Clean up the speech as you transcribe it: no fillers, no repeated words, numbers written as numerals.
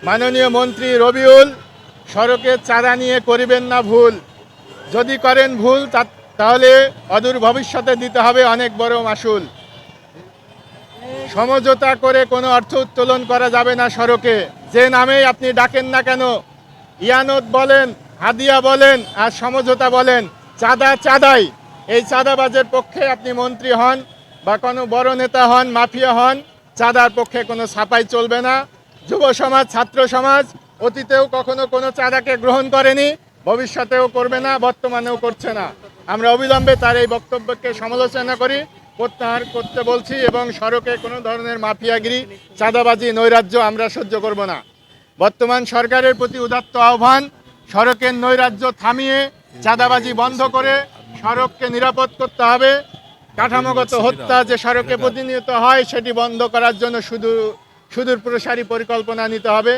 মাননীয় মন্ত্রী রবিউল, সড়কের চাঁদা নিয়ে করিবেন না ভুল। যদি করেন ভুল তাহলে অদূর ভবিষ্যতে দিতে হবে অনেক বড় মাসুল। সমঝোতা করে কোনো অর্থ উত্তোলন করা যাবে না সড়কে, যে নামেই আপনি ডাকেন না কেন। ইয়ানত বলেন, হাদিয়া বলেন আর সমঝোতা বলেন, চাঁদা চাঁদাই। এই চাঁদাবাজের পক্ষে আপনি মন্ত্রী হন বা কোনো বড় নেতা হন, মাফিয়া হন, চাঁদার পক্ষে কোনো ছাপাই চলবে না। যুব সমাজ, ছাত্র সমাজ অতীতেও কখনো কোনো চাঁদাকে গ্রহণ করেনি, ভবিষ্যতেও করবে না, বর্তমানেও করছে না। আমরা অবিলম্বে তার এই বক্তব্যকে সমালোচনা করি, প্রত্যাহার করতে বলছি এবং সড়কে কোনো ধরনের মাফিয়াগিরি, চাঁদাবাজি, নৈরাজ্য আমরা সহ্য করব না। বর্তমান সরকারের প্রতি উদাত্ত আহ্বান, সড়কের নৈরাজ্য থামিয়ে চাঁদাবাজি বন্ধ করে সড়ককে নিরাপদ করতে হবে। কাঠামোগত হত্যা যে সড়কে প্রতিনিয়ত হয় সেটি বন্ধ করার জন্য সুদূর প্রসারী পরিকল্পনা নিতে হবে।